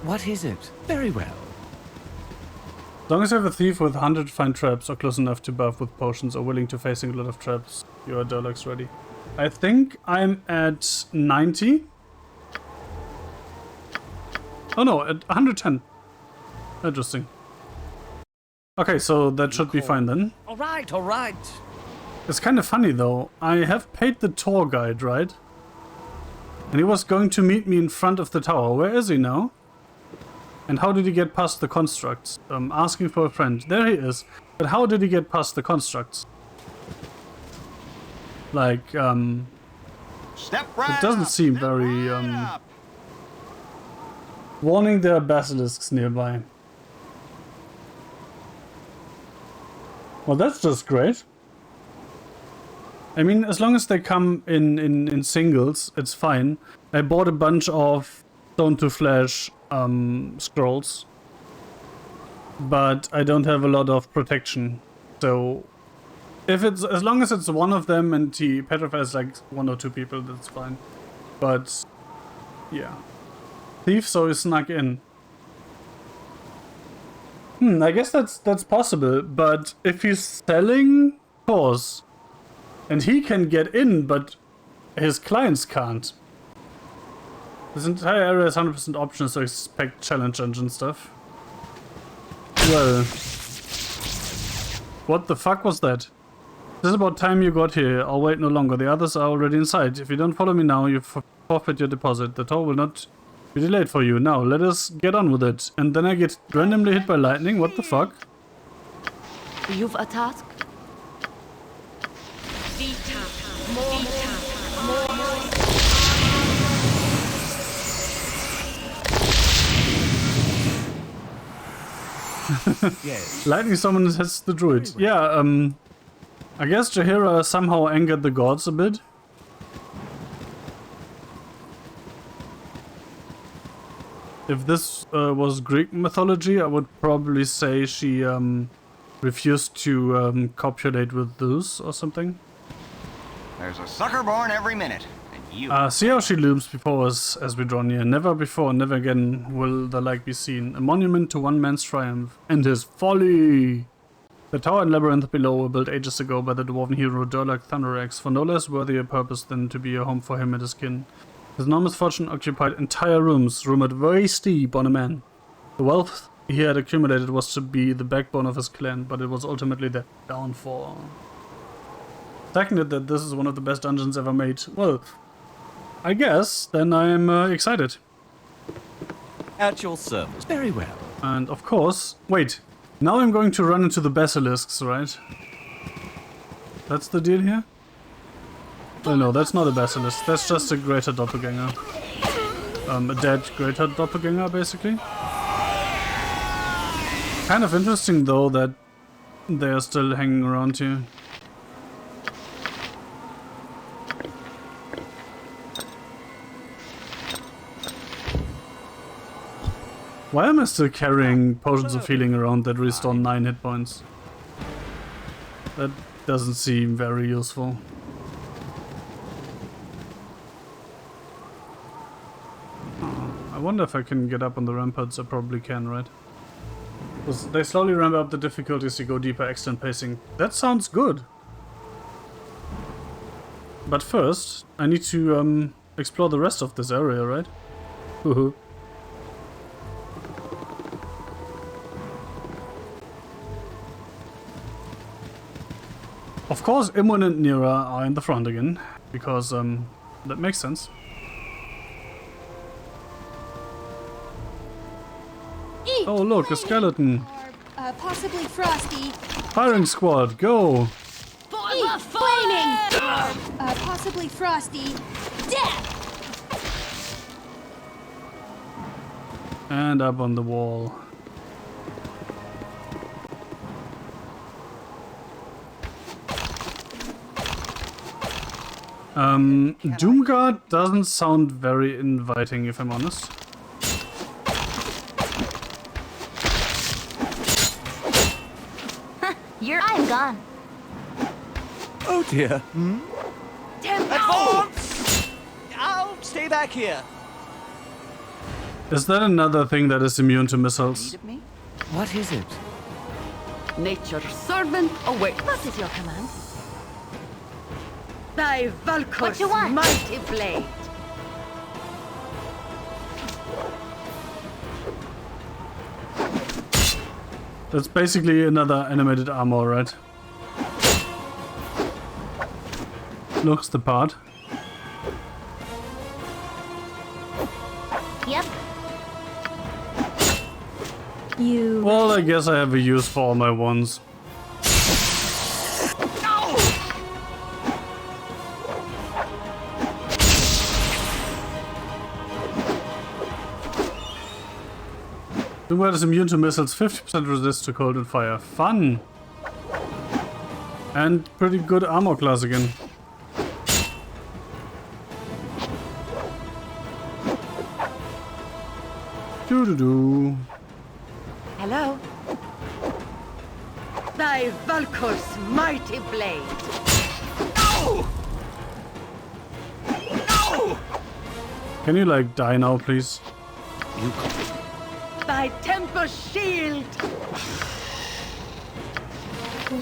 What is it? Very well. As long as you have a thief with 100 fine traps or close enough to buff with potions or willing to facing a lot of traps, your Durlag's ready. I think I'm at 90. Oh no, at 110. Interesting. Okay, so that should be fine then. Alright, alright. It's kind of funny though. I have paid the tour guide, right? And he was going to meet me in front of the tower. Where is he now? And how did he get past the constructs? Asking for a friend. There he is. But how did he get past the constructs? Like, Step right it doesn't up. seem Step very, right up. Warning, there are basilisks nearby. Well, that's just great. I mean, as long as they come in singles, it's fine. I bought a bunch of Stone to Flesh scrolls, but I don't have a lot of protection. So, if it's as long as it's one of them and he petrifies like 1 or 2 people, that's fine. But yeah, thief, so he snuck in. I guess that's possible. But if he's selling cores and he can get in, but his clients can't. This entire area is 100% options, so expect challenge engine stuff. Well, what the fuck was that? This is about time you got here. I'll wait no longer. The others are already inside. If you don't follow me now, you forfeit your deposit. The tour will not be delayed for you. Now, let us get on with it. And then I get randomly hit by lightning. What the fuck? You've a task? Yes. Lightning summon hits the druid. Yeah, I guess Jaheira somehow angered the gods a bit. If this was Greek mythology, I would probably say she refused to copulate with Zeus or something. There's a sucker born every minute. And you. See how she looms before us as we draw near. Never before, never again will the like be seen. A monument to one man's triumph and his folly. The tower and labyrinth below were built ages ago by the dwarven hero Durlag Thunderx for no less worthy a purpose than to be a home for him and his kin. His enormous fortune occupied entire rooms, rumored waist deep on a man. The wealth he had accumulated was to be the backbone of his clan, but it was ultimately their downfall. Seconded that this is one of the best dungeons ever made. Well, I guess then I'm excited. At your service. Very well. And of course, wait, now I'm going to run into the basilisks, right? That's the deal here? Well, no, that's not a basilisk. That's just a greater doppelganger. A dead greater doppelganger, basically. Kind of interesting, though, that they are still hanging around here. Why am I still carrying potions of healing around that restore 9 hit points? That doesn't seem very useful. I wonder if I can get up on the ramparts. I probably can, right? Because they slowly ramp up the difficulties to go deeper, extend pacing. That sounds good. But first, I need to explore the rest of this area, right? Woohoo. Of course, Immun and Nira are in the front again, because that makes sense. Oh look, a skeleton. Or possibly Frosty. Firing squad, go! Flaming! Or possibly Frosty. Death! And up on the wall. Doomguard doesn't sound very inviting, if I'm honest. I'm gone. Oh dear. Tempo! Advance! I'll stay back here. Is that another thing that is immune to missiles? Need of me? What is it? Nature's servant awaits. What is your command? Thy What Valkor's you want? mighty blade. That's basically another animated armor, right? Looks the part. Yep. You. Well, I guess I have a use for all my ones. The word is immune to missiles, 50% resist to cold and fire. Fun! And pretty good armor class again. Doo-doo-doo. Hello. Thy Valkor's mighty blade. Can you like die now, please? You copy. Thy temple shield.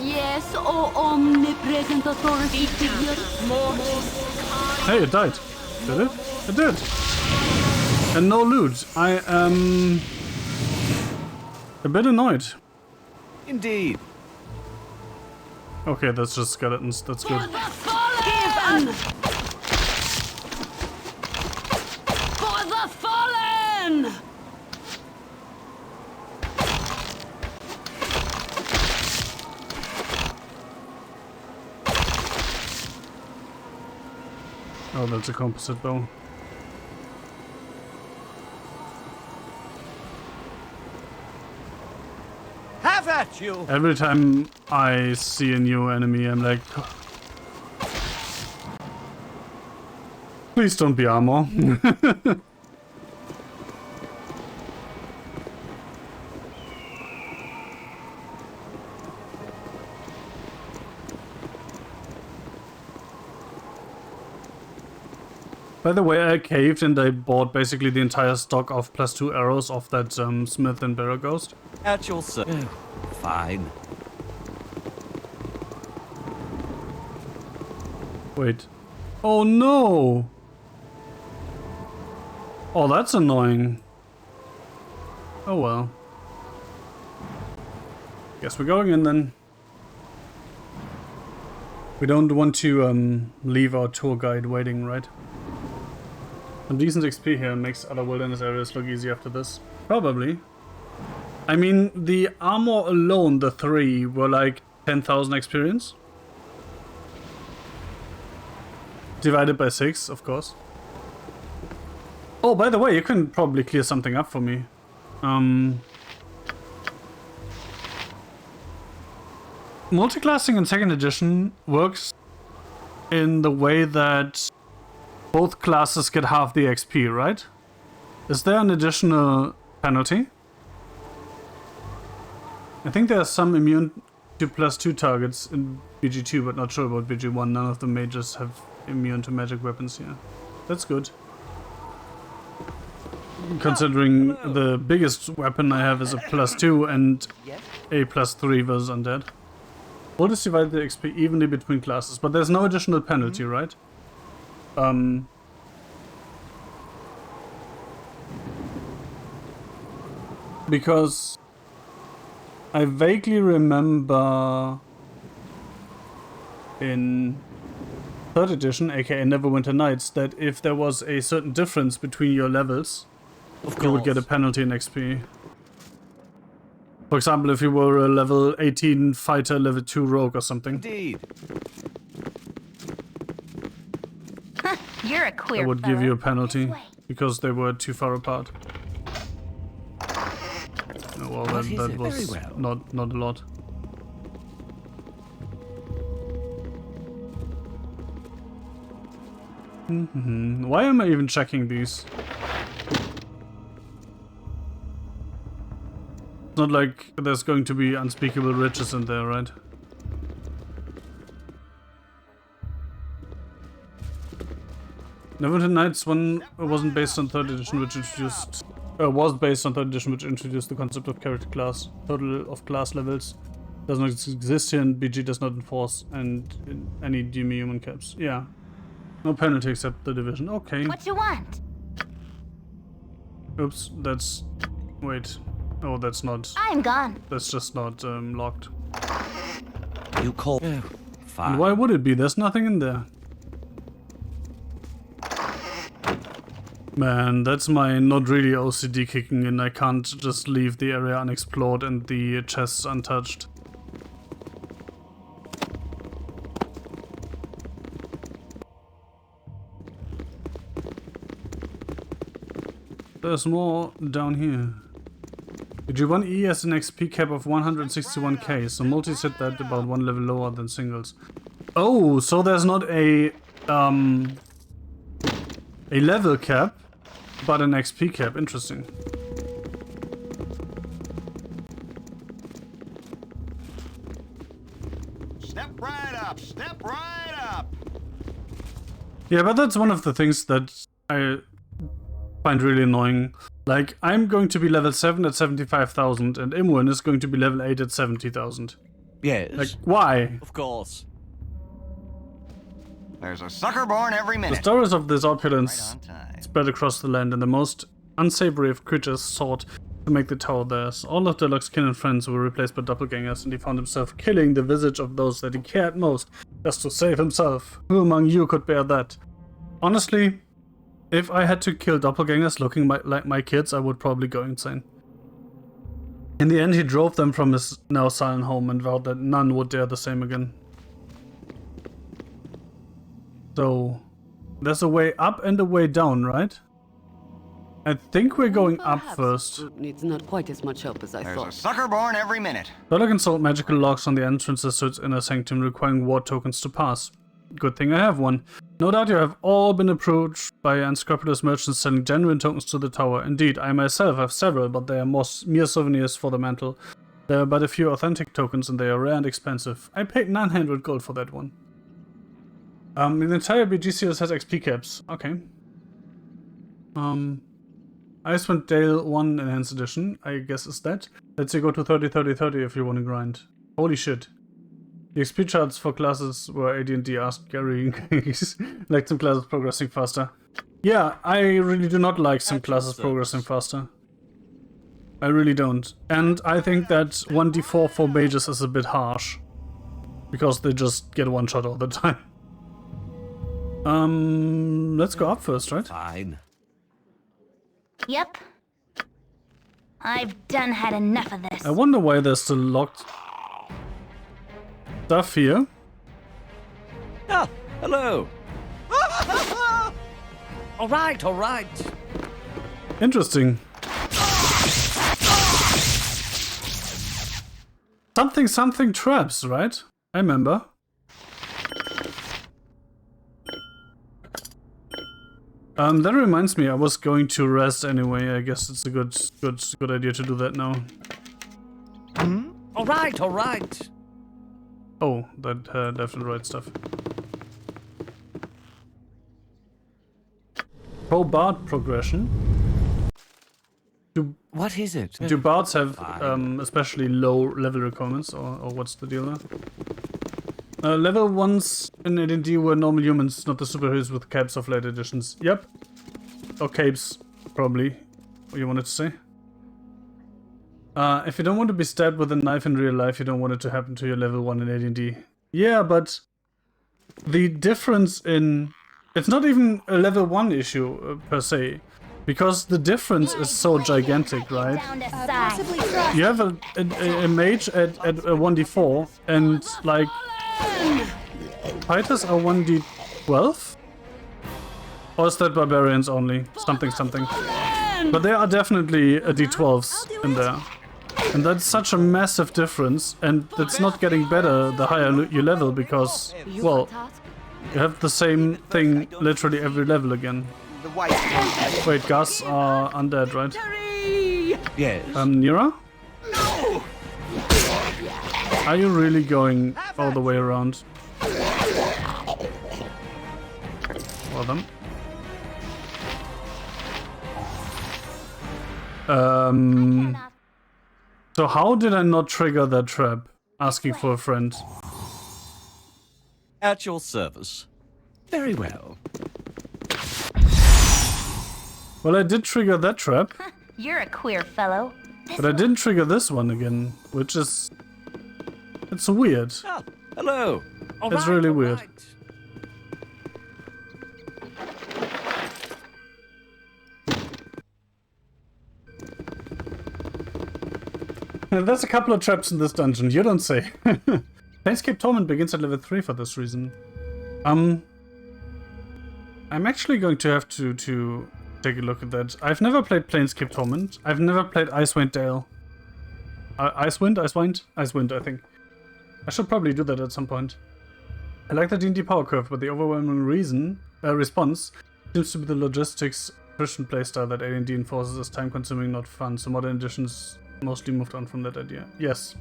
Yes, oh omnipresent authority figure. Hey, it died. Did it? It did. And no loot. I am a bit annoyed. Indeed. Okay, that's just skeletons. That's good. Give us For the fallen! Oh, that's a composite bow. Have at you! Every time I see a new enemy, I'm like, please don't be armor. By the way, I caved and I bought basically the entire stock of +2 arrows of that Smith and Barrow Ghost. At your service. Fine. Wait. Oh no! Oh, that's annoying. Oh well. Guess we're going in then. We don't want to leave our tour guide waiting, right? Some decent XP here makes other wilderness areas look easy after this. Probably. I mean, the armor alone, the 3, were like 10,000 experience. Divided by 6, of course. Oh, by the way, you can probably clear something up for me. Multiclassing in 2nd edition works in the way that both classes get half the XP, right? Is there an additional penalty? I think there's some immune to +2 targets in BG2, but not sure about BG1. None of the mages have immune to magic weapons here. That's good. Considering the biggest weapon I have is a +2 and a +3 versus undead. We'll just divide the XP evenly between classes, but there's no additional penalty, right? Because I vaguely remember in 3rd edition, aka Neverwinter Nights, that if there was a certain difference between your levels, you would get a penalty in XP. For example, if you were a level 18 fighter, level 2 rogue or something, Indeed. You're a queer that would give you a penalty because they were too far apart. Oh, well, What is that it? was Very well. not a lot. Why am I even checking these? It's not like there's going to be unspeakable riches in there, right? Neverwinter Nights 1 wasn't based on 3rd edition, which introduced was based on 3rd edition, which introduced the concept of character class. Total of class levels does not exist here, and BG does not enforce and in any demi-human caps. Yeah. No penalty except the division. Okay. What you want? Oops, that's... Wait. Oh, that's not... I'm gone. That's just not locked. You call... Oh, fine. And why would it be? There's nothing in there. Man, that's my not really OCD kicking in. I can't just leave the area unexplored and the chests untouched. There's more down here. G1E has an XP cap of 161k, so multis hit that about one level lower than singles. Oh, so there's not a level cap, but an XP cap. Interesting. Step right up, step right up. Yeah, but that's one of the things that I find really annoying. Like, I'm going to be level 7 at 75,000, and Imwin is going to be level 8 at 70,000. Yes. Like, why? Of course. There's a sucker born every The minute. stories of this Right opulence on time. spread across the land, and the most unsavory of creatures sought to make the tower theirs. All of Durlag's kin and friends were replaced by doppelgangers, and he found himself killing the visage of those that he cared most, just to save himself. Who among you could bear that? Honestly, if I had to kill doppelgangers looking like my kids, I would probably go insane. In the end, he drove them from his now silent home and vowed that none would dare the same again. So, there's a way up and a way down, right? I think we're going up Perhaps first. this group needs not quite as much help as I There's a thought. sucker born every minute. Durlag installed magical locks on the entrances to its inner sanctum, requiring ward tokens to pass. Good thing I have one. No doubt you have all been approached by unscrupulous merchants selling genuine tokens to the tower. Indeed, I myself have several, but they are mere souvenirs for the mantle. There are but a few authentic tokens, and they are rare and expensive. I paid 900 gold for that one. The entire BG series has XP caps. Okay. Icewind Dale 1 Enhanced Edition, I guess is that. Let's say go to 30, 30, 30 if you want to grind. Holy shit. The XP charts for classes were AD&D asked Gary like some classes progressing faster. Yeah, I really do not like some classes progressing faster. I really don't. And I think that 1d4 for mages is a bit harsh. Because they just get one shot all the time. Let's go up first, right? Fine. Yep. I've done had enough of this. I wonder why there's still locked stuff here. Ah, hello. All right, all right. Interesting. Something traps, right? I remember. That reminds me, I was going to rest anyway. I guess it's a good idea to do that now. All right, all right. Oh, that definitely right stuff. Pro bard progression. What is it? Do bards have especially low level requirements, or what's the deal there? Level 1s in AD&D were normal humans, not the superheroes with capes of late editions. Yep. Or capes, probably. What you wanted to say? If you don't want to be stabbed with a knife in real life, you don't want it to happen to your level 1 in AD&D. Yeah, but the difference in... It's not even a level 1 issue, per se. Because the difference is so gigantic, right? Down to size. Possibly Frosty. You have a mage at a 1d4, and like... Fighters are 1d12? Or is that barbarians only? Something. But there are definitely a d12s in there. And that's such a massive difference, and it's not getting better the higher you level, because, well, you have the same thing literally every level again. The white. Wait, Gus are undead, right? Yes. Nira? Are you really going all the way around? Well then. So how did I not trigger that trap? Asking for a friend. At your service. Very well. Well, I did trigger that trap, You're a queer fellow. but I didn't trigger this one again, which is... It's weird. Ah, hello. It's really weird. There's a couple of traps in this dungeon, you don't say. Planescape Torment begins at level 3 for this reason. I'm actually going to have to take a look at that. I've never played Planescape Torment. I've never played Icewind Dale. Icewind, I think. I should probably do that at some point. I like the D&D power curve, but the overwhelming response seems to be the logistics Christian playstyle that AD&D enforces as time-consuming, not fun. So modern editions mostly moved on from that idea. Yes.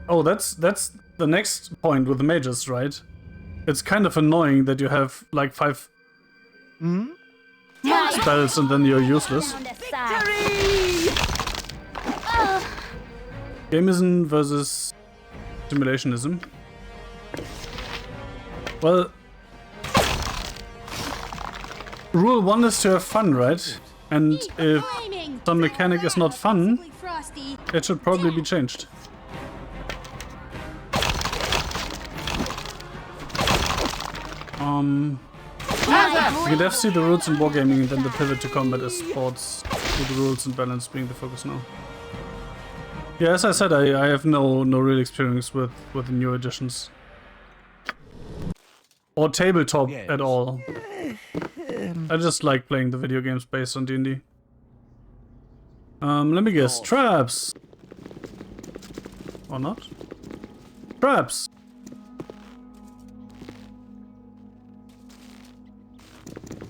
Oh, that's the next point with the mages, right? It's kind of annoying that you have like 5 spells and then you're useless. Gamism versus simulationism. Well, rule 1 is to have fun, right? And if some mechanic is not fun, it should probably be changed. You can definitely see the roots in wargaming and then the pivot to combat as sports, with the rules and balance being the focus now. Yeah, as I said, I have no real experience with the new editions. Or tabletop at all. I just like playing the video games based on D&D. Let me guess. Traps! Or not? Traps!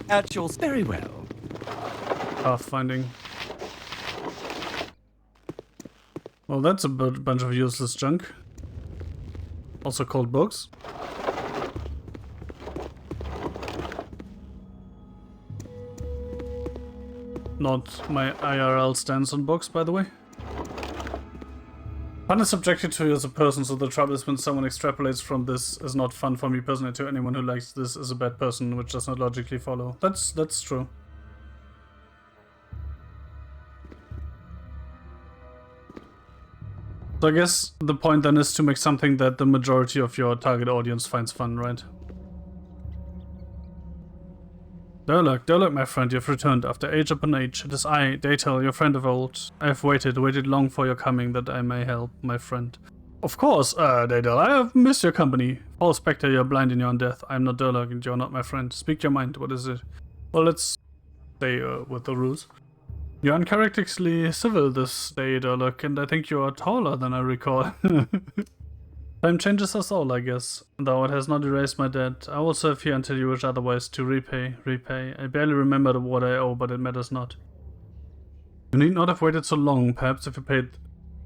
At your... Very well. Pathfinding. Well, that's a bunch of useless junk. Also called books. Not my IRL stance on books, by the way. Fun is subjected to you as a person, so the trouble is when someone extrapolates from this is not fun for me personally to anyone who likes this is a bad person, which does not logically follow. That's true. So I guess the point then is to make something that the majority of your target audience finds fun, right? Durlag, my friend, you've returned after age upon age. It is I, Datel, your friend of old. I have waited long for your coming that I may help, my friend. Of course, Datel, I have missed your company. False Spectre, you're blind in your own death. I am not Durlag and you're not my friend. Speak your mind, what is it? Well, let's stay with the rules. You're uncharacteristically civil this day, Durlag, and I think you are taller than I recall. Time changes us all, I guess. Though it has not erased my debt, I will serve here until you wish otherwise to repay. I barely remember what I owe, but it matters not. You need not have waited so long. Perhaps if you paid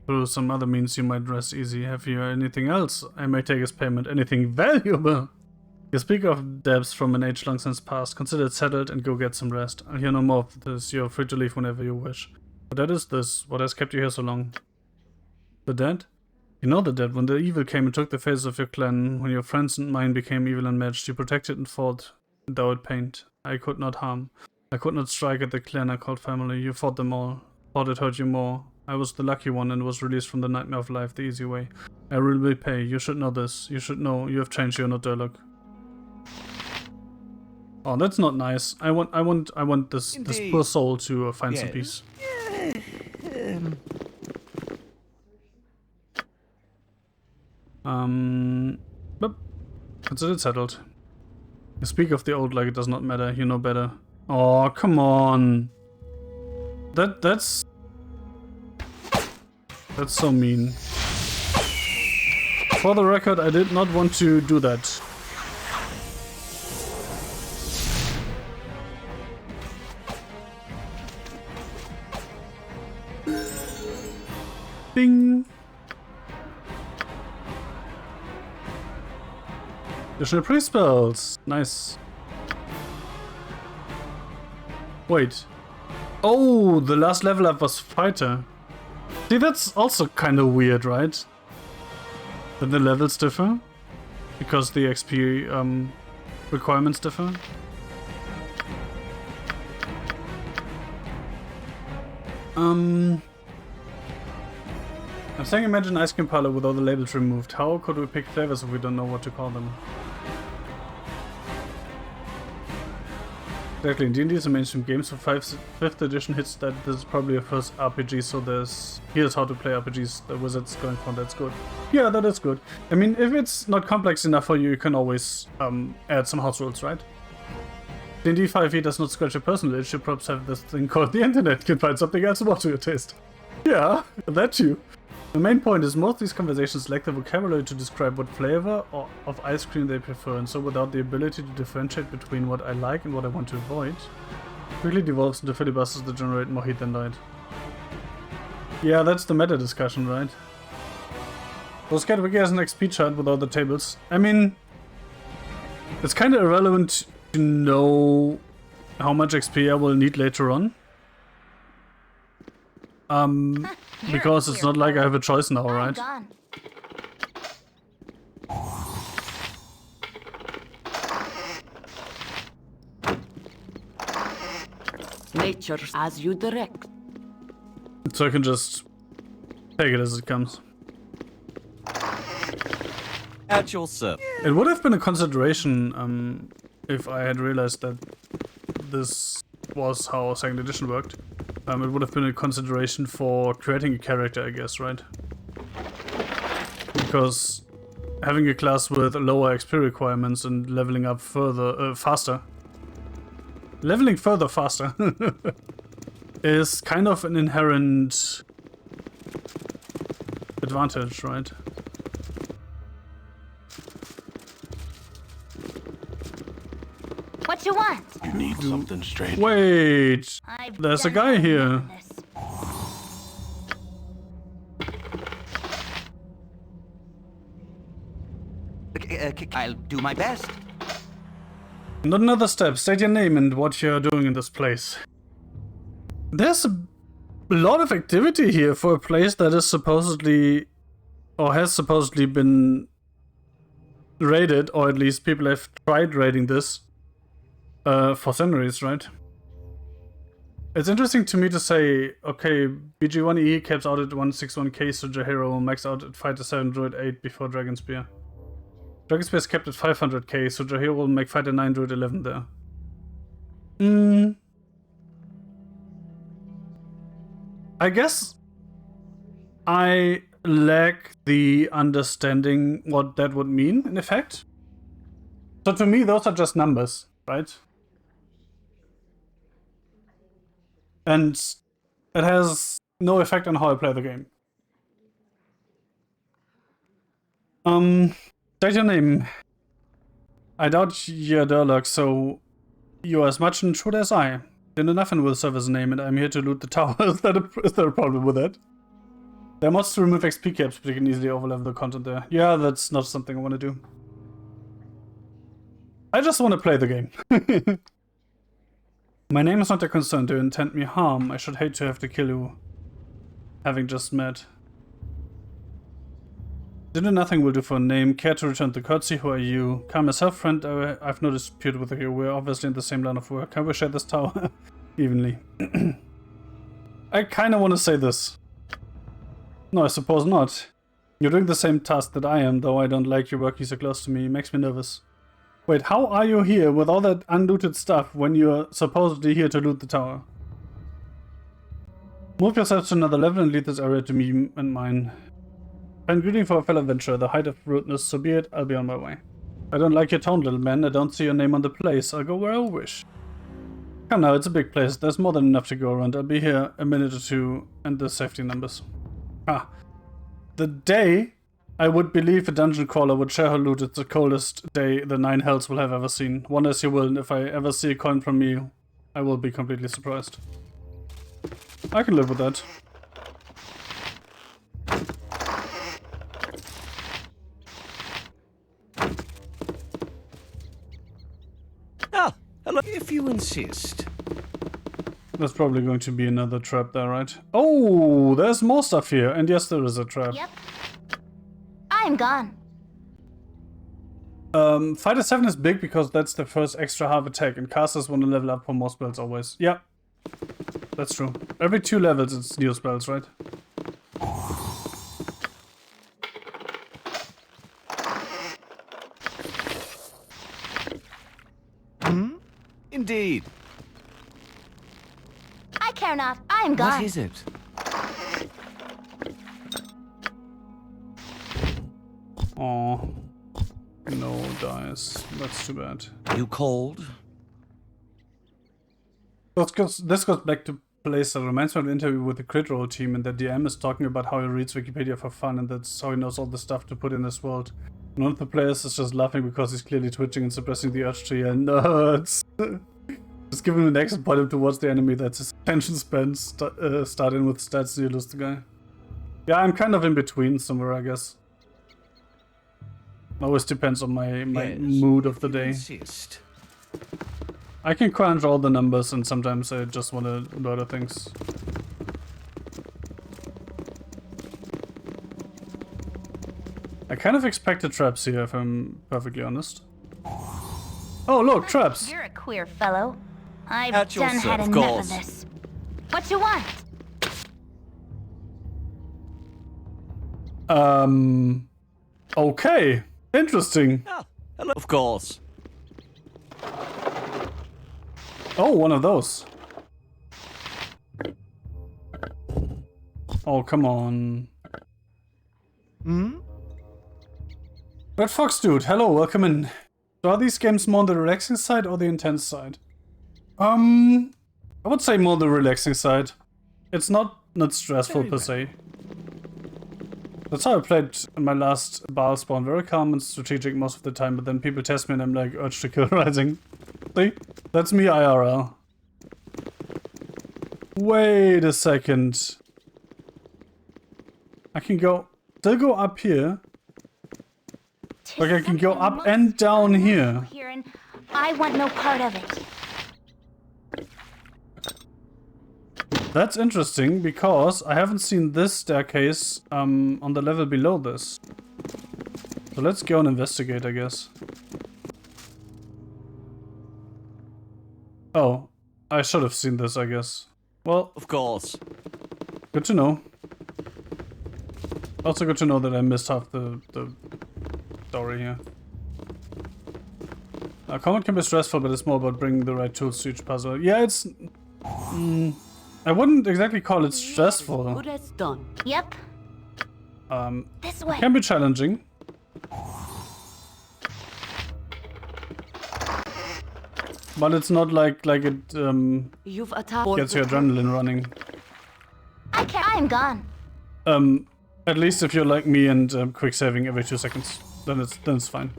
through some other means you might rest easy. Have you anything else I may take as payment? Anything valuable? You speak of debts from an age long since past. Consider it settled and go get some rest. I'll hear no more of this. You're free to leave whenever you wish. But that is this. What has kept you here so long? The dead? You know the dead. When the evil came and took the face of your clan, when your friends and mine became evil and matched, you protected and fought, thou it pained. I could not harm. I could not strike at the clan I called family. You fought them all. Thought it hurt you more. I was the lucky one and was released from the nightmare of life the easy way. I will repay. You should know this. You should know you have changed. You're not Durlag. Oh, that's not nice. I want this poor soul to find some peace. But consider it settled. You speak of the old like it does not matter. You know better. Oh, come on. That's so mean. For the record, I did not want to do that. Bing! Additional pre-spells! Nice. Wait. Oh, the last level up was fighter. See, that's also kind of weird, right? That the levels differ? Because the XP requirements differ? I'm saying imagine ice cream parlor with all the labels removed. How could we pick flavors if we don't know what to call them? Exactly, in D&D is a mainstream game, so 5th edition hits that this is probably a first RPG, so here's how to play RPGs, the wizard's going for, that's good. Yeah, that is good. I mean, if it's not complex enough for you, you can always add some house rules, right? D&D 5e does not scratch your personal itch, you perhaps have this thing called the internet, you can find something else more to your taste. Yeah, that too. The main point is most of these conversations lack the vocabulary to describe what flavor of ice cream they prefer, and so without the ability to differentiate between what I like and what I want to avoid, quickly devolves into filibusters that generate more heat than light. Yeah, that's the meta discussion, right? Was Catwiki has an XP chart with all the tables. I mean, it's kind of irrelevant to know how much XP I will need later on. Because it's not like I have a choice now, right? Nature as you direct. So I can just take it as it comes. At your service. It would have been a consideration if I had realized that this was how 2nd edition worked. It would have been a consideration for creating a character, I guess, right? Because having a class with lower XP requirements and leveling up further, faster. Leveling further faster is kind of an inherent advantage, right? What you want? You need something straight. Wait! I've There's a done guy enough here. of this. I'll do my best. Not another step. State your name and what you're doing in this place. There's a lot of activity here for a place that is supposedly, or has supposedly been raided, or at least people have tried raiding this for centuries, right? It's interesting to me to say, okay, BG1E caps out at 161k, so Jahiro will max out at Fighter 7 Druid 8 before Dragon Spear. Dragon Spear is capped at 500k, so Jahiro will make Fighter 9 Druid 11 there. I guess I lack the understanding what that would mean, in effect. So to me, those are just numbers, right? And it has no effect on how I play the game. State your name. I doubt you're Durlag, so you're as much in truth as I. Then nothing will serve as a name, and I'm here to loot the tower. Is there a problem with that? There are mods to remove XP caps, but you can easily overlevel the content there. Yeah, that's not something I want to do. I just want to play the game. My name is not a concern to intend me harm. I should hate to have to kill you, having just met. Dinner nothing will do for a name. Care to return to courtesy? Who are you? Calm yourself, friend. I've no dispute with you. We're obviously in the same line of work. Can we share this tower evenly? I kind of want to say this. No, I suppose not. You're doing the same task that I am, though I don't like you working so close to me. It makes me nervous. Wait, how are you here with all that unlooted stuff when you're supposedly here to loot the tower? Move yourself to another level and lead this area to me and mine. Find greeting for a fellow adventurer, the height of rudeness, so be it, I'll be on my way. I don't like your tone, little man. I don't see your name on the place. I'll go where I wish. Come now, it's a big place. There's more than enough to go around. I'll be here a minute or two, and the safety numbers. Ah. The day I would believe a dungeon crawler would share her loot, it's the coldest day the 9 hells will have ever seen. Wonder as you will, and if I ever see a coin from you, I will be completely surprised. I can live with that. Ah, hello. If you insist. There's probably going to be another trap there, right? Oh, there's more stuff here. And yes, there is a trap. Yep. I'm gone. Fighter 7 is big because that's the first extra half attack, and casters want to level up for more spells always. Yeah, that's true. Every 2 levels it's new spells, right? Indeed. I care not. I'm gone. What is it? Oh, no dice. That's too bad. You called? This goes back to place that reminds me of an interview with the Crit Roll team, and the DM is talking about how he reads Wikipedia for fun, and that's how he knows all the stuff to put in this world. And one of the players is just laughing because he's clearly twitching and suppressing the urge to yell, nerds! Just give him an action, point him towards the enemy, that's his attention span, start in with stats, and you lose the guy. Yeah, I'm kind of in between somewhere, I guess. Always depends on my Yes, mood of the day. Insist. I can crunch all the numbers, and sometimes I just want to do other things. I kind of expected traps here, if I'm perfectly honest. Oh, look, traps! You're a queer fellow. I've At your done had service, enough Gauls. of this. What you want? Okay. Interesting. Ah, hello. Of course. Oh, one of those. Oh, come on. Red Fox Dude, hello, welcome in. So are these games more on the relaxing side or the intense side? I would say more the relaxing side. It's not stressful per se. That's how I played in my last Baal spawn. Very calm and strategic most of the time, but then people test me and I'm like, urge to kill rising. See? That's me IRL. Wait a second. I can still go up here. Like I can go up and down here. And I want no part of it. That's interesting because I haven't seen this staircase on the level below this. So let's go and investigate, I guess. Oh, I should have seen this, I guess. Well, Of course. good to know. Also good to know that I missed half the story here. Combat can be stressful, but it's more about bringing the right tools to each puzzle. Yeah, it's... I wouldn't exactly call it stressful. Good as done. Yep. This way. It can be challenging. But it's not like it You've attacked. gets your adrenaline running. I'm gone. At least if you're like me and quick saving every 2 seconds, then it's fine.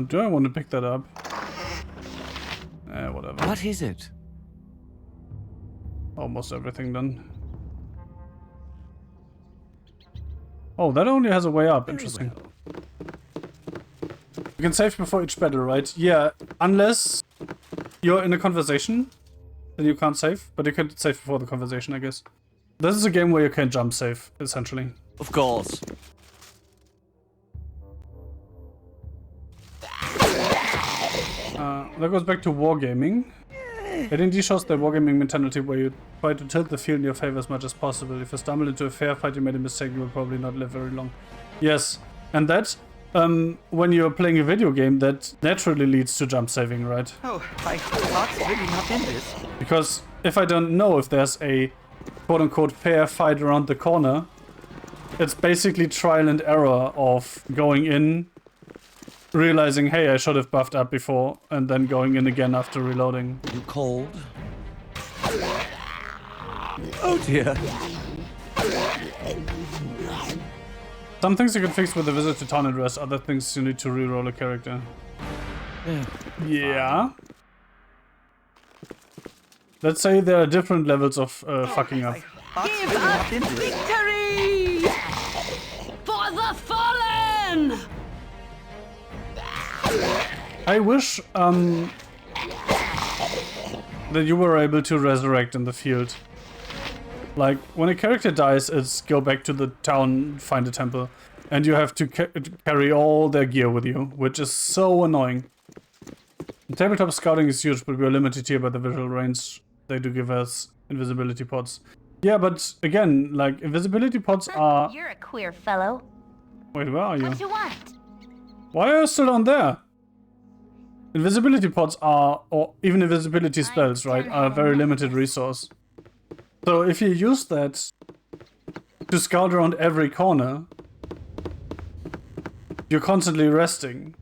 Do I want to pick that up? Whatever. What is it? Almost everything done. Oh, that only has a way up. Interesting. You can save before each battle, right? Yeah, unless you're in a conversation, then you can't save. But you can save before the conversation, I guess. This is a game where you can jump save, essentially. Of course. That goes back to wargaming. AD&D shows the wargaming mentality where you try to tilt the field in your favor as much as possible. If you stumble into a fair fight, you made a mistake, you will probably not live very long. Yes, and that, when you're playing a video game, that naturally leads to jump saving, right? Oh, I thought maybe not in this. Because if I don't know if there's a quote-unquote fair fight around the corner, it's basically trial and error of going in, realizing, hey, I should have buffed up before, and then going in again after reloading. You called? Oh dear. Some things you can fix with a visit to town address, other things you need to reroll a character. Yeah. Let's say there are different levels of fucking up. Give us victory! For the fallen! I wish that you were able to resurrect in the field. Like, when a character dies, it's go back to the town, find a temple, and you have to carry all their gear with you, which is so annoying. Tabletop scouting is huge, but we are limited here by the visual range. They do give us invisibility pods. Yeah, but again, like, invisibility pods are... You're a queer fellow. Wait, where are you? What you want? Why are you still down there? Invisibility pods are, or even invisibility spells, right, are a very limited resource. So if you use that to scout around every corner, you're constantly resting.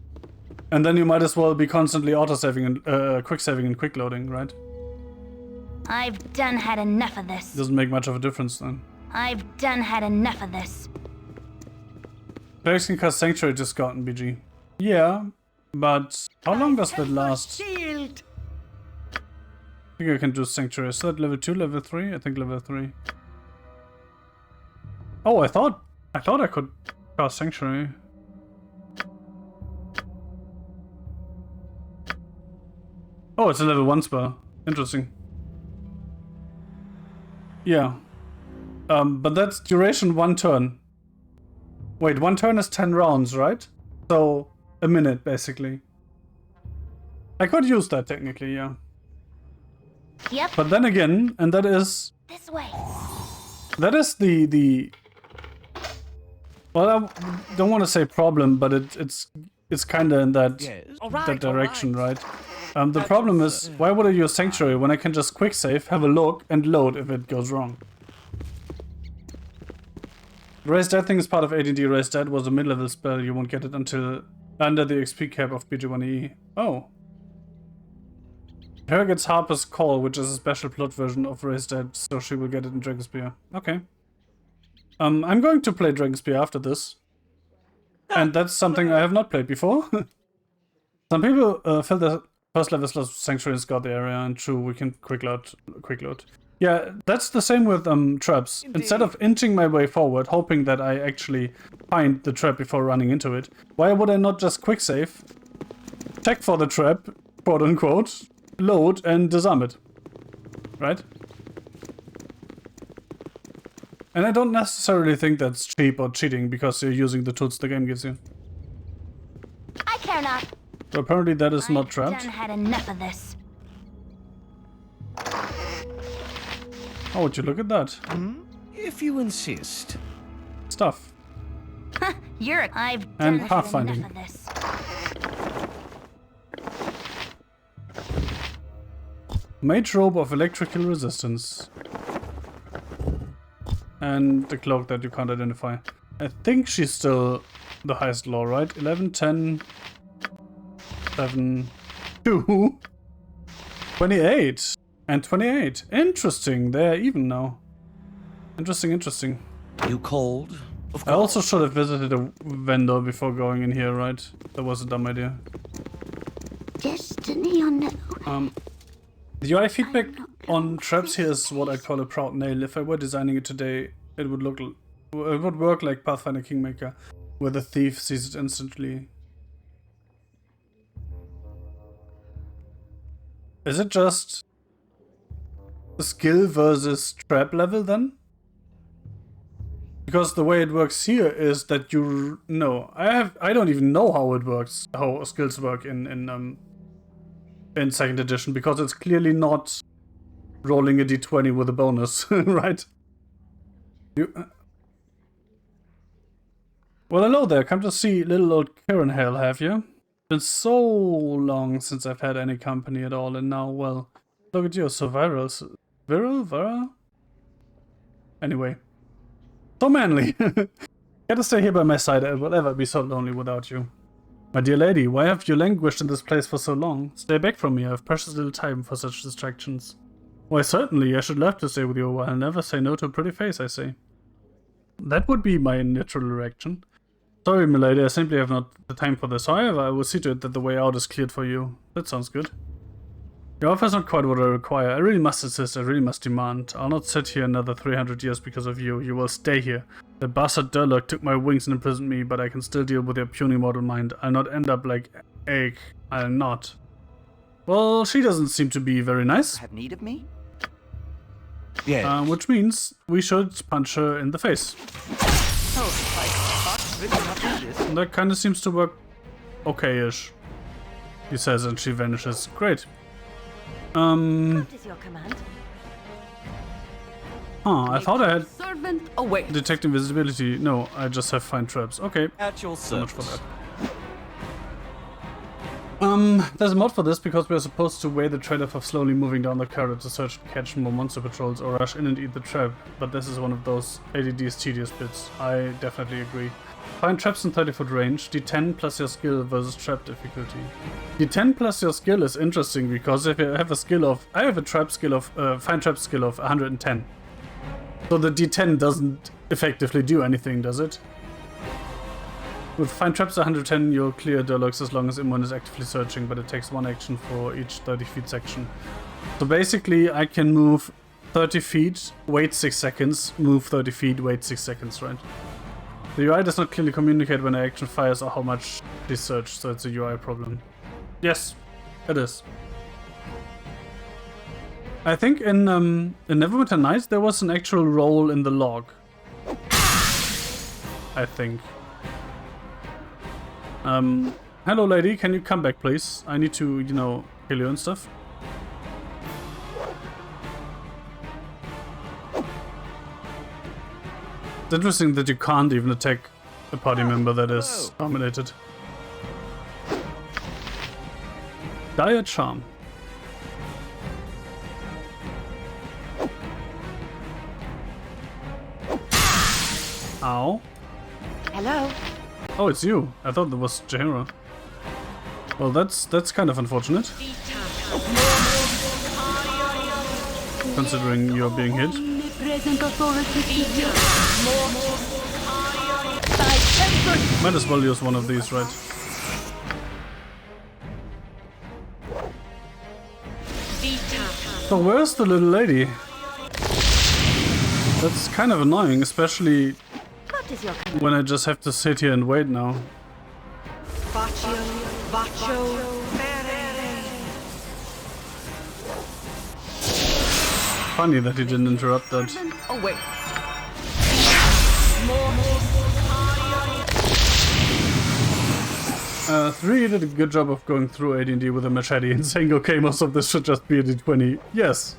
And then you might as well be constantly auto-saving and quick-saving and quick-loading, right? I've done had enough of this. Doesn't make much of a difference then. I've done had enough of this. Players can cast Sanctuary to scout in BG. Yeah, but how long does that last? Shield. I think I can do Sanctuary. Is that level 2, level 3? I think level 3. Oh, I thought I could cast Sanctuary. Oh, it's a level 1 spell. Interesting. Yeah. But that's duration 1 turn. Wait, 1 turn is 10 rounds, right? So, a minute, basically. I could use that technically, yeah. Yep. But then again, and that is... This way. That is the... Well, I don't want to say problem, but it's kind of in that, Yes. that direction, right? The problem is, why would I use Sanctuary when I can just quick save, have a look, and load if it goes wrong? Raise Dead thing is part of AD&D. Raise Dead was a mid-level spell. You won't get it until under the XP cap of BG1E. Oh. Her gets Harper's Call, which is a special plot version of Raise Dead, so she will get it in Dragonspear. Okay. I'm going to play Dragonspear after this. And that's something I have not played before. Some people fill the first level slots Sanctuary and scout the area, and true, we can quick load. Yeah, that's the same with traps. Indeed. Instead of inching my way forward, hoping that I actually find the trap before running into it, why would I not just quick save, check for the trap, quote unquote, load, and disarm it? Right? And I don't necessarily think that's cheap or cheating because you're using the tools the game gives you. I care not. So apparently that is not I've trapped. done had enough of this. Oh, would you look at that? If you insist. Stuff. I've And done had pathfinding. enough of this. Mage robe of electrical resistance. And the cloak that you can't identify. I think she's still the highest law, right? 11, 10, 7, 2, 28. And 28. Interesting. They're even now. Interesting. You called? Of I also should have visited a vendor before going in here, right? That was a dumb idea. Destiny or no? The UI feedback on traps here is what I call a proud nail. If I were designing it today, it would work like Pathfinder Kingmaker, where the thief sees it instantly. Is it just skill versus trap level then? Because the way it works here is that you know, I don't even know how it works, how skills work in 2nd edition, because it's clearly not rolling a d20 with a bonus, right? Well, hello there. Come to see little old Karen Hale, have you? Been so long since I've had any company at all, and now, well, look at you, so viral. Viral? Anyway. So manly. Gotta stay here by my side. I will ever be so lonely without you. My dear lady, why have you languished in this place for so long? Stay back from me. I have precious little time for such distractions. Why, certainly, I should love to stay with you a while. Never say no to a pretty face, I say. That would be my natural reaction. Sorry, milady, I simply have not the time for this. However, I will see to it that the way out is cleared for you. That sounds good. Your offer is not quite what I require. I really must insist, I really must demand. I'll not sit here another 300 years because of you. You will stay here. The bastard Durlag took my wings and imprisoned me, but I can still deal with your puny mortal mind. I'll not end up like Egg. I'll not. Well, she doesn't seem to be very nice. Have need of me? Yes. Which means we should punch her in the face. And that kind of seems to work okay-ish. He says, and she vanishes. Great. What is your command? I thought I had Servant away. detect invisibility. No, I just have find traps. Okay. At your So much for service. that. There's a mod for this because we're supposed to weigh the trade-off of slowly moving down the carrot to search and catch more monster patrols or rush in and eat the trap, but this is one of those ADD's tedious bits. I definitely agree. Find traps in 30-foot range, D10 plus your skill versus trap difficulty. D10 plus your skill is interesting because if you have a skill of... I have a trap skill of... find trap skill of 110. So the D10 doesn't effectively do anything, does it? With find traps 110, you'll clear Durlags as long as Immun is actively searching, but it takes 1 action for each 30 feet section. So basically, I can move 30 feet, wait 6 seconds, move 30 feet, wait 6 seconds, right? The UI does not clearly communicate when an action fires or how much is searched, so it's a UI problem. Yes, it is. I think in Neverwinter Nights there was an actual roll in the log. I think. Hello lady, can you come back please? I need to, you know, kill you and stuff. It's interesting that you can't even attack a party member that is dominated. Dire Charm. Ow. Hello? Oh, it's you. I thought that was Jahira. Well, that's kind of unfortunate. Considering you're being hit. Might as well use one of these, right? So where's the little lady? That's kind of annoying, especially What is your command? when I just have to sit here and wait now. Funny that he didn't interrupt that. Away. 3 did a good job of going through AD&D with a machete and saying, okay, most of this should just be a D20. Yes.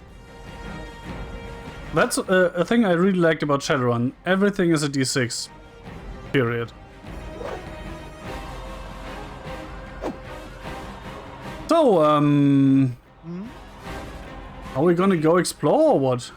That's a thing I really liked about Shadowrun. Everything is a D6. Period. So, are we gonna go explore or what?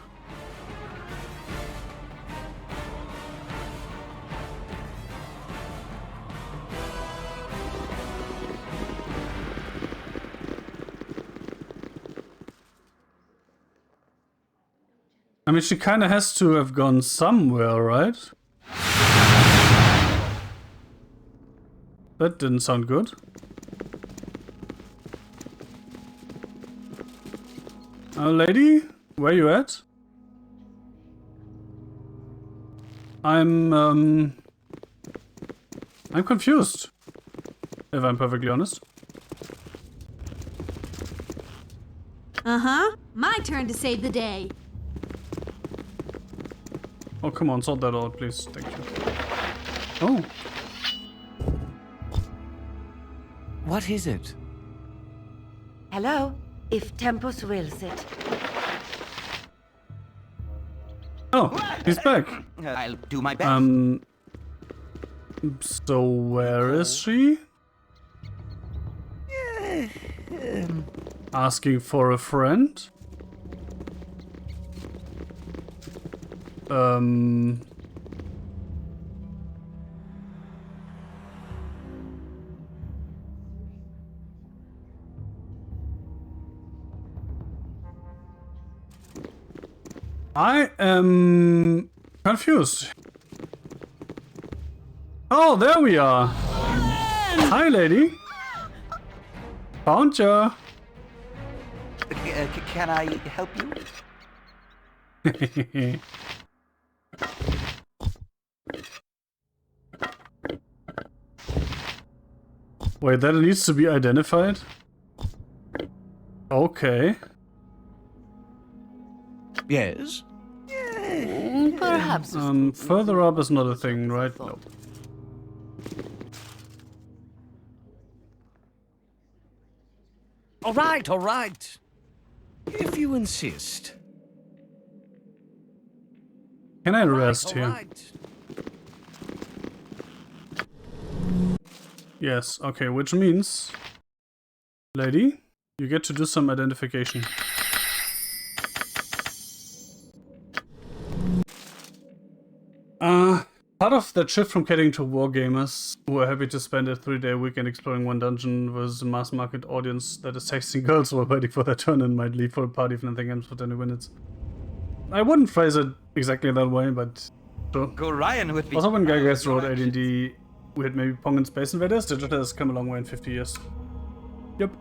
I mean, she kinda has to have gone somewhere, right? That didn't sound good. Lady, where you at? I'm confused, if I'm perfectly honest. Uh-huh. My turn to save the day. Oh, come on, sort that out, please. Thank you. Oh, What is it? Hello? If Tempus wills it. oh, he's back. I'll do my best. So where is she? Asking for a friend? I am confused. Oh, there we are. Hi, lady. Found ya. Can I help you? Wait, that needs to be identified? Okay. Yes? Perhaps. Further up is not a thing, right? Nope. All right, all right. If you insist. Can I rest All here? right. Yes, okay, which means... Lady, you get to do some identification. Part of that shift from catering to wargamers who are happy to spend a 3-day weekend exploring one dungeon versus a mass market audience that is texting girls who are waiting for their turn and might leave for a party if nothing happens for 20 minutes. I wouldn't phrase it exactly that way, but sure. Go Ryan with me. Also, when Gygax wrote AD&D, we had maybe Pong and Space Invaders. Digital has come a long way in 50 years. Yep.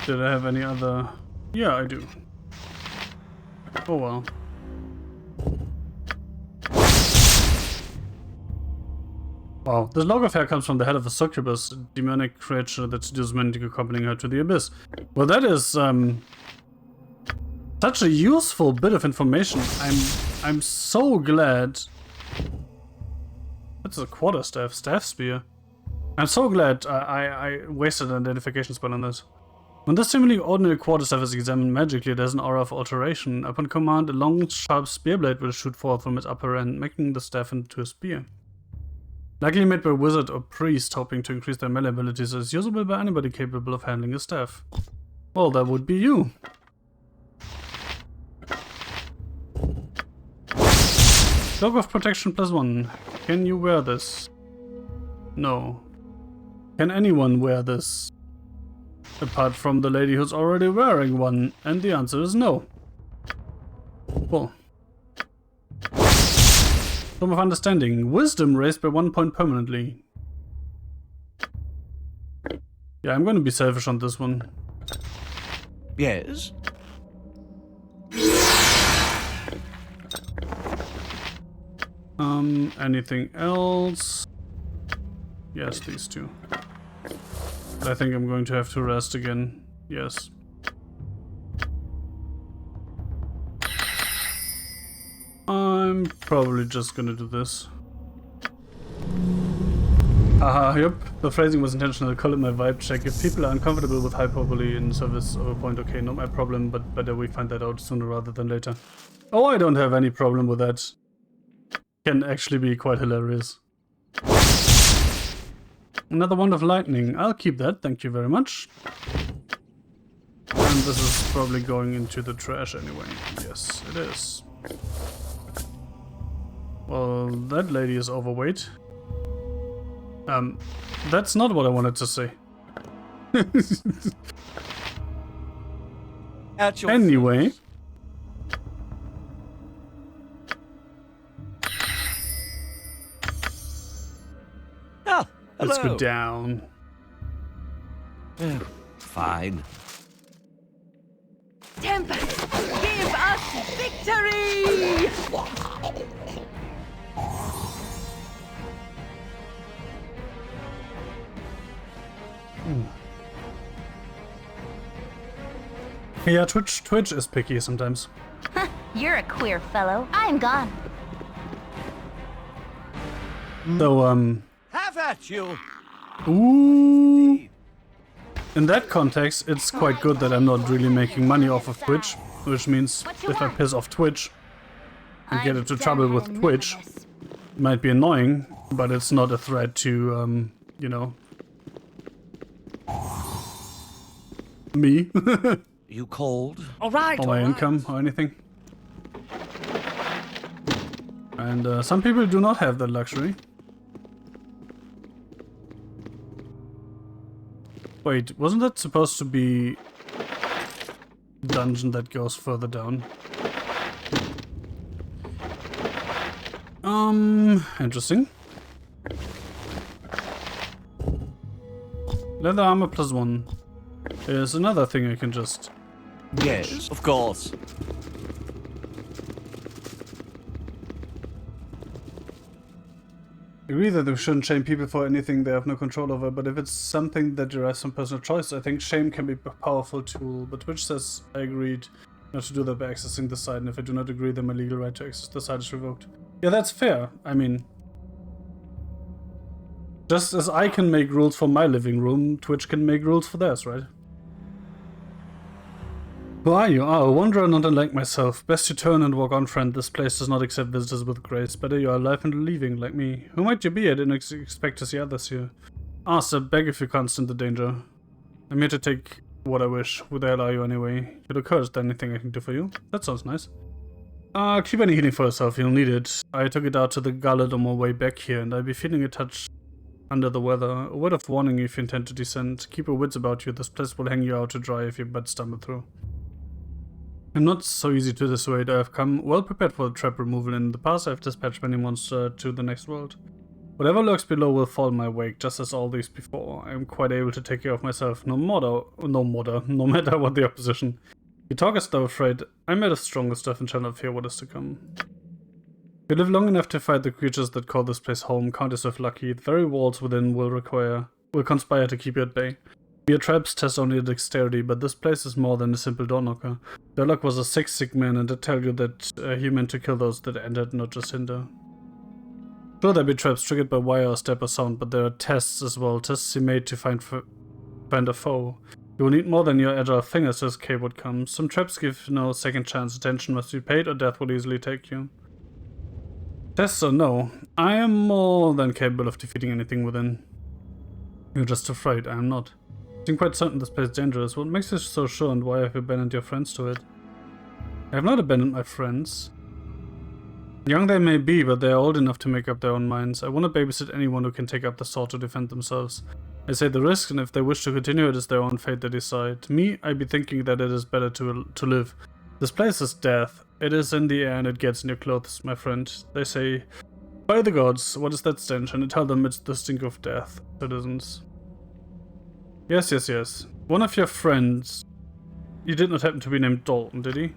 Did I have any other... Yeah, I do. Oh well. Wow, this log of hair comes from the head of a succubus, a demonic creature that seduces men into accompanying her to the abyss. Well, that is, such a useful bit of information. I'm so glad... That's a quarterstaff, staff spear. I'm so glad I wasted an identification spell on this. When this seemingly ordinary quarterstaff is examined magically, it has an aura of alteration. Upon command, a long, sharp spear blade will shoot forth from its upper end, making the staff into a spear. Likely made by a wizard or priest hoping to increase their melee abilities, it is usable by anybody capable of handling a staff. Well, that would be you. Cloak of Protection +1. Can you wear this? No. Can anyone wear this? Apart from the lady who's already wearing one, and the answer is no. Cool. Tome of Understanding. Wisdom raised by 1 point permanently. Yeah, I'm gonna be selfish on this one. Yes? Anything else? Yes, these two. But I think I'm going to have to rest again. Yes. I'm probably just gonna do this. Haha, yep. The phrasing was intentional. Call it my vibe check. If people are uncomfortable with hyperbole in service of a point, okay, not my problem, but better we find that out sooner rather than later. Oh, I don't have any problem with that. Can actually be quite hilarious. Another wand of lightning. I'll keep that, thank you very much. And this is probably going into the trash anyway. Yes, it is. Well, that lady is overweight. That's not what I wanted to say. Anyway. Ah, Let's go hello. down. Oh, fine. Tempest, give us victory! Yeah, Twitch is picky sometimes. You're a queer fellow. I'm gone. So, Have at you. ooh. In that context, it's quite good that I'm not really making money off of Twitch, which means if I piss off Twitch and get into trouble with Twitch, it might be annoying, but it's not a threat to, you know, me You cold? All right. or my income or anything. And some people do not have that luxury. Wait, wasn't that supposed to be... dungeon that goes further down. Interesting. Leather armor +1. There's another thing I can just... Yes, of course. I agree that we shouldn't shame people for anything they have no control over, but if it's something that derives from personal choice, I think shame can be a powerful tool. But Twitch says I agreed not to do that by accessing the site, and if I do not agree, then my legal right to access the site is revoked. Yeah, that's fair. I mean, just as I can make rules for my living room, Twitch can make rules for theirs, right? Who are you? Oh, a wanderer not unlike myself. Best you turn and walk on, friend. This place does not accept visitors with grace. Better you are alive and leaving, like me. Who might you be? I didn't expect to see others here. Ah, sir, beg if you can't stand the danger. I'm here to take what I wish. Who the hell are you anyway? You look cursed. Anything I can do for you? That sounds nice. Keep any healing for yourself. You'll need it. I took it out to the gullet on my way back here, and I'll be feeling a touch under the weather. A word of warning if you intend to descend. Keep your wits about you. This place will hang you out to dry if you but stumble through. I'm not so easy to dissuade. I have come well prepared for the trap removal. In the past, I have dispatched many monsters to the next world. Whatever lurks below will fall in my wake, just as all these before. I am quite able to take care of myself, no matter what the opposition. You talk as though afraid. I'm made of stronger stuff and shall not fear what is to come. You live long enough to fight the creatures that call this place home. Count yourself lucky. The very walls within will conspire to keep you at bay. Your traps test only your dexterity, but this place is more than a simple door knocker. Durlag was a sick man, and I tell you that he meant to kill those that entered, not just hinder. Sure, there be traps triggered by wire or step or sound, but there are tests as well. Tests he made to find a foe. You will need more than your agile fingers to escape what comes. Some traps give no second chance. Attention must be paid, or death will easily take you. Tests or no, I am more than capable of defeating anything within. You're just afraid. I am not. I'm quite certain this place is dangerous. What makes you so sure, and why have you abandoned your friends to it? I have not abandoned my friends. Young they may be, but they are old enough to make up their own minds. I want to babysit anyone who can take up the sword to defend themselves. I say the risk, and if they wish to continue, it is their own fate they decide. Me, I be thinking that it is better to live. This place is death. It is in the air and it gets in your clothes, my friend. They say, by the gods, what is that stench? And I tell them it's the stink of death, citizens. Yes. One of your friends... You did not happen to be named Dalton, did he?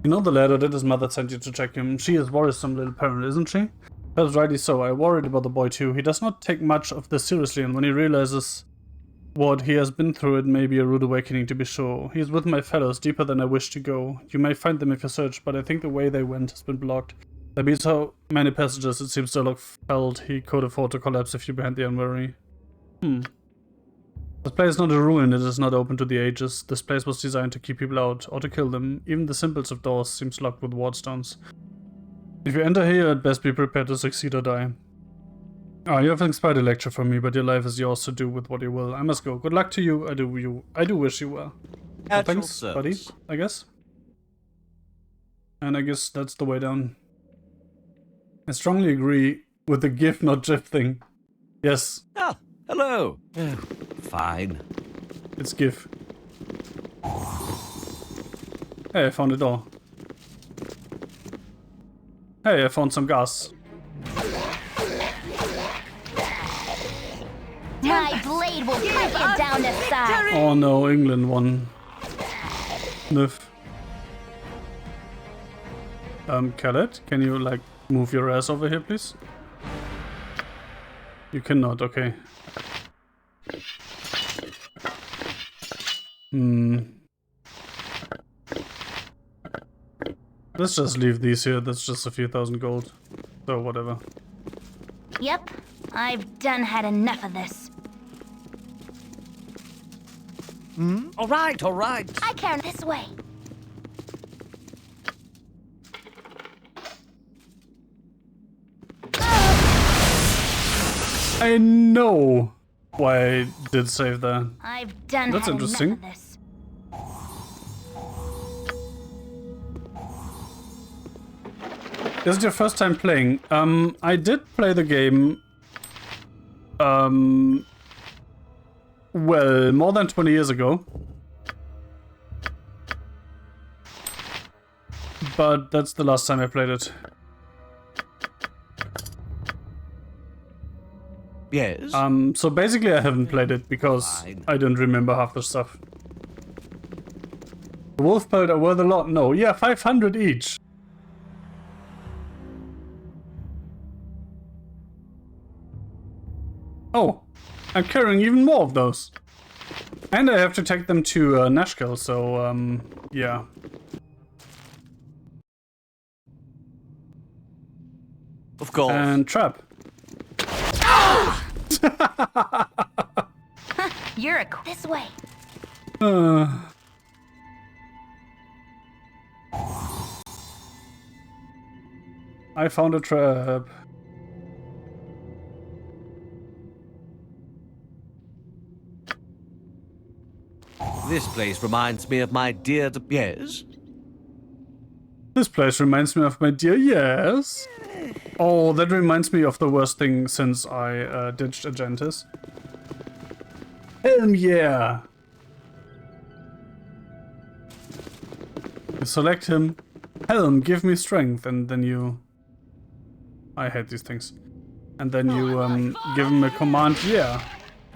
You know the letter that his mother sent you to check him. She is worrisome little parent, isn't she? Perhaps rightly so. I worried about the boy too. He does not take much of this seriously, and when he realizes what he has been through, it may be a rude awakening, to be sure. He is with my fellows, deeper than I wish to go. You may find them if you search, but I think the way they went has been blocked. There be so many passages, it seems Durlag felt he could afford to collapse if you behind the unwary. This place is not a ruin, it is not open to the ages. This place was designed to keep people out, or to kill them. Even the simplest of doors seems locked with wardstones. If you enter here, at best be prepared to succeed or die. You have inspired a lecture from me, but your life is yours to do with what you will. I must go. Good luck to you. I do wish you well. Well, thanks, buddy, I guess. And I guess that's the way down. I strongly agree with the give not GIF thing. Yes. Ah, hello. Fine. It's GIF. Hey, I found a door. Hey, I found some gas. My blade will cut you down to size. Oh no, England won. Sniff. Khaled, can you, like, move your ass over here, please? You cannot, okay. Let's just leave these here, that's just a few thousand gold. So, whatever. Yep, I've done had enough of this. All right. I care this way. I know why I did save that. I've done That's had interesting. enough of this. This is your first time playing. I did play the game, well, more than 20 years ago. but that's the last time I played it. Yes? So basically I haven't played it because Fine. I don't remember half the stuff. The wolf pelt are worth a lot. No, yeah, 500 each. Oh, I'm carrying even more of those. And I have to take them to Nashkel, so yeah. Of course. And trap. You're a this way. I found a trap. This place reminds me of my dear... Yes? This place reminds me of my dear yes. Oh, that reminds me of the worst thing since I ditched Agentis. Helm, yeah! You select him. Helm, give me strength, and then you... I hate these things. And then you give him a command, yeah.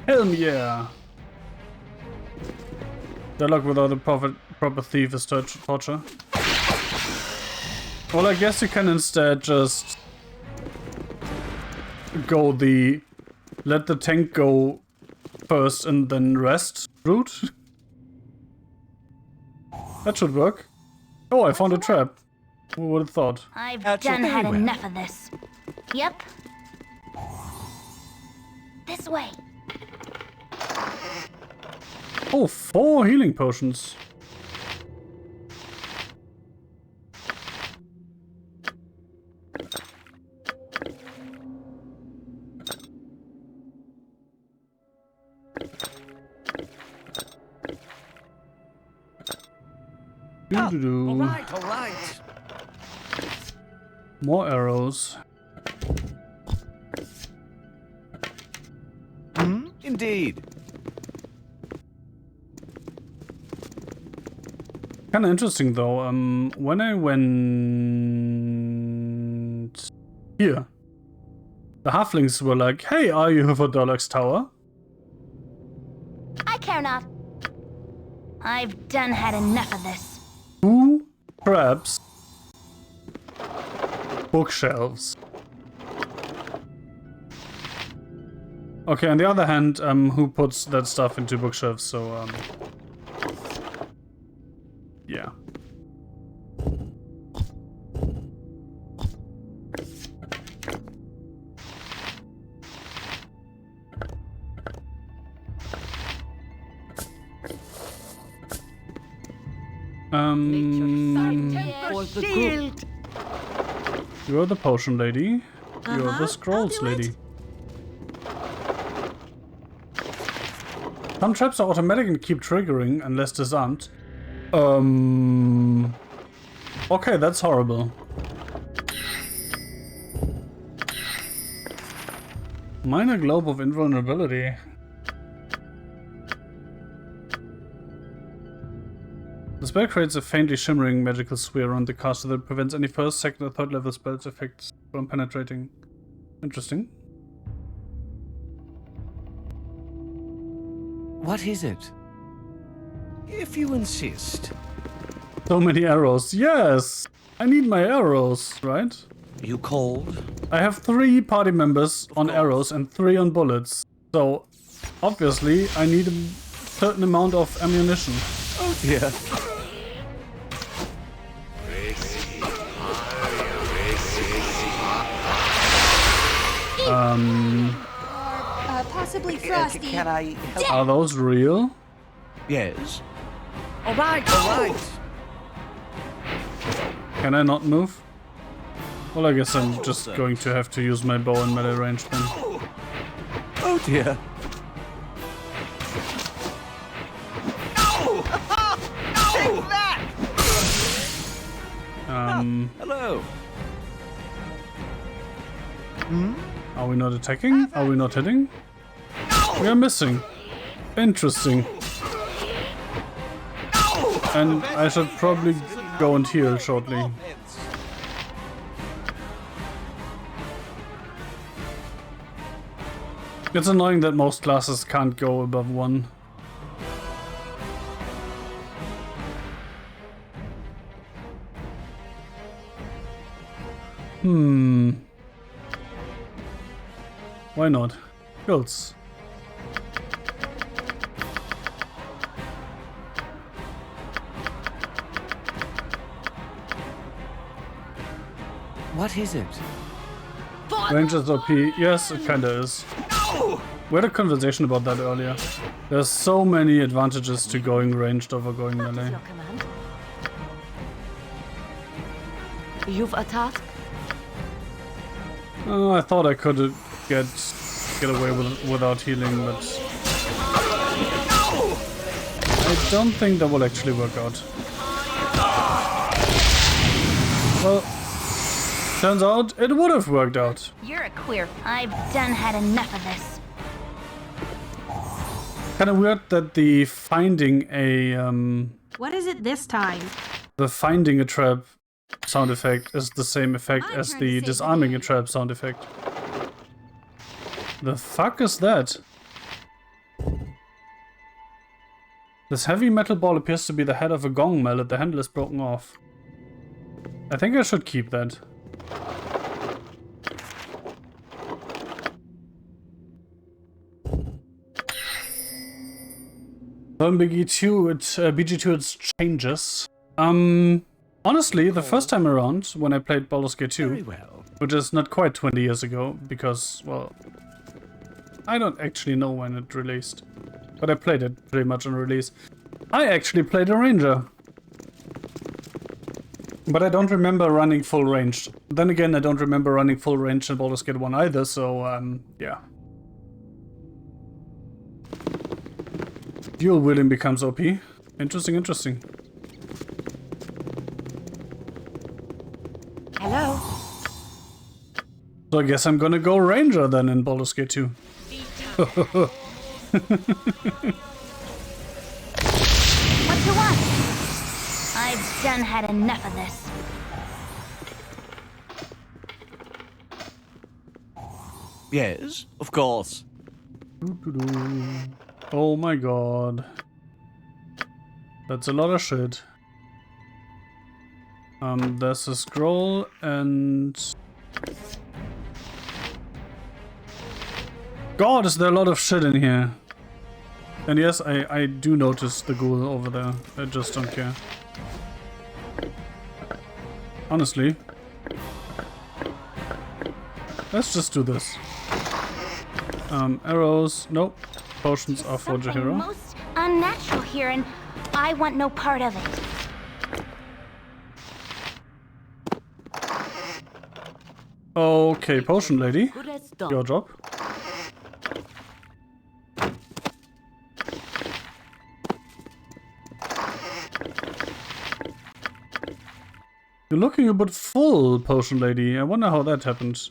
Helm, yeah! Dialogue without a proper thief is torture. Well, I guess you can instead just go the let the tank go first and then rest route. That should work. Oh, I found a trap. Who would have thought? I've That's done had very well. enough of this. Yep. This way. Oh, 4 healing potions. All right, all right. More arrows. Indeed. Kinda interesting though, when I went here, the halflings were like, hey, are you here for Durlag's tower? I care not. I've done had enough of this. Who traps bookshelves? Okay, on the other hand, who puts that stuff into bookshelves, so, yeah. Shield. You're the potion lady. You're the scrolls I'll do lady. it. Some traps are automatic and keep triggering unless disarmed. Okay, that's horrible. Minor globe of invulnerability. The spell creates a faintly shimmering magical sphere around the caster that prevents any first, second, or third level spells effects from penetrating. Interesting. What is it? If you insist. So many arrows. Yes! I need my arrows, right? You called? I have 3 party members on arrows and 3 on bullets. So, obviously, I need a certain amount of ammunition. Oh dear. Possibly frosty. Can I help? Are those real? Yes. All right, all right. Can I not move? Well, I guess I'm just going to have to use my bow in melee range then. Oh dear. Take that! Hello. Are we not attacking? Are we not hitting? We are missing. Interesting. And I should probably go and heal shortly. It's annoying that most classes can't go above 1. Why not? Girls. What is it? Rangers OP. Yes, it kinda is. We had a conversation about that earlier. There's so many advantages to going ranged over going What is melee. your command? You've a task? Oh, I thought I could get away without healing, but I don't think that will actually work out. Well, turns out it would have worked out. You're a queer. I've done had enough of this. Kind of weird that the finding a What is it this time? trap sound effect is the same effect My as turn to the save the disarming a day. trap sound effect. The fuck is that? This heavy metal ball appears to be the head of a gong mallet. The handle is broken off. I think I should keep that. So in BG2 it changes. Honestly, the first time around when I played Baldur's Gate 2, Very well. which is not quite 20 years ago, because, well, I don't actually know when it released, but I played it pretty much on release. I actually played a ranger, but I don't remember running full ranged. Then again, I don't remember running full ranged in Baldur's Gate 1 either, so, yeah. Dual wielding becomes OP. Interesting, interesting. Hello? So I guess I'm gonna go ranger then in Baldur's Gate 2. What you want? I've done had enough of this. Yes, of course. Oh my god. That's a lot of shit. There's a scroll and... God, is there a lot of shit in here. And yes, I do notice the ghoul over there. I just don't care. Honestly. Let's just do this. Arrows, nope. Potions are for Something Jahira. most unnatural here, and I want no part of it. Okay, potion lady. Good as done. Your job. You're looking a bit full, potion lady. I wonder how that happened.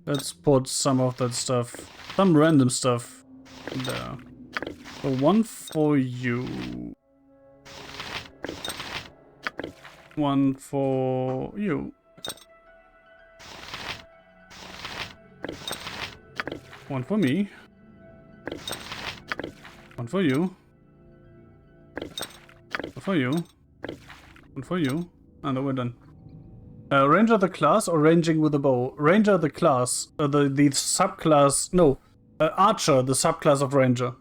Let's put some of that stuff, some random stuff there. So one for you. One for you. One for me. One for you. One for you. One for you. And then we're done. Ranger the class or ranging with a bow? Ranger the class. The subclass. No. Archer, the subclass of Ranger.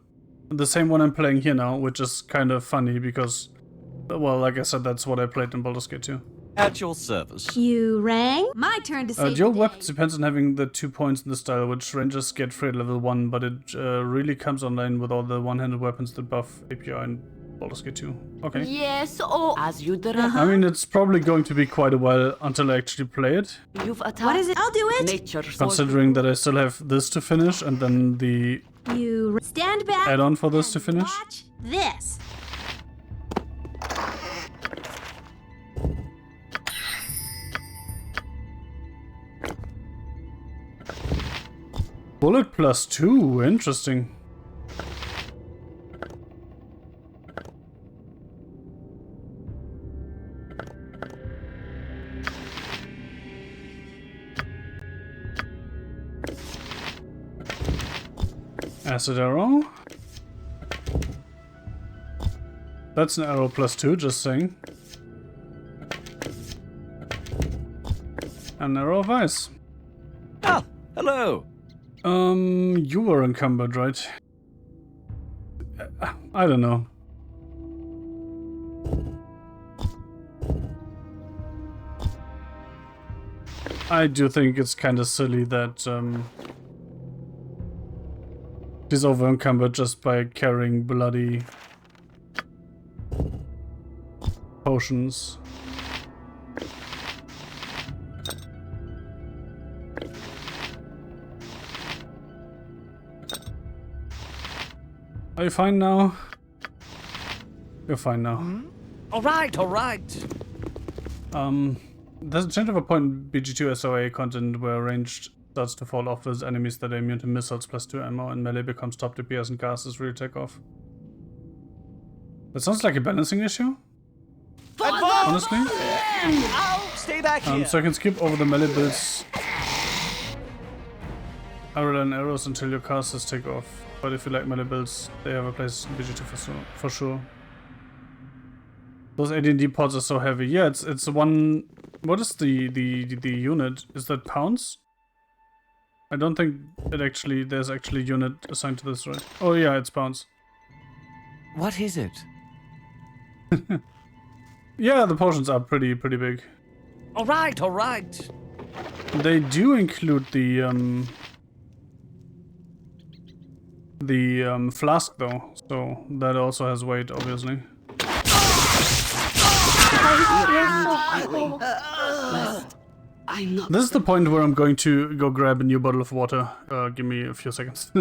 The same one I'm playing here now, which is kind of funny because, well, like I said, that's what I played in Baldur's Gate 2. At your service. You rang? My turn to save Dual the day. weapons depends on having the 2 points in the style, which Rangers get free at level 1, but it really comes online with all the one-handed weapons that buff API in Baldur's Gate 2. Okay. Yes, oh, as you direct. I mean, it's probably going to be quite a while until I actually play it, You've attacked. What is it? I'll do it. Nature. considering that I still have this to finish and then the You stand back. add-on for this to and finish. Watch this. Bullet plus 2, interesting. Acid arrow. That's an arrow +2, just saying. An arrow of ice. Ah, hello. You were encumbered, right? I don't know. I do think it's kind of silly that he's over encumbered just by carrying bloody potions. Are you fine now? You're fine now. All right. There's a chance of a point in BG2 SOA content where ranged starts to fall off with enemies that are immune to missiles +2 ammo and melee becomes top DPS and casts really take off. That sounds like a balancing issue. Honestly. I'll stay back here. So I can skip over the melee builds. Arrow and arrows until your casters take off. But if you like melee builds, they have a place in BG2 for sure. Those AD&D pods are so heavy. Yeah, it's one. What is the unit? Is that pounds? I don't think it actually. There's actually a unit assigned to this, right? Oh yeah, it's pounds. What is it? Yeah, the potions are pretty big. All right. They do include the flask though, so that also has weight, obviously. This is the point where I'm going to go grab a new bottle of water. Give me a few seconds.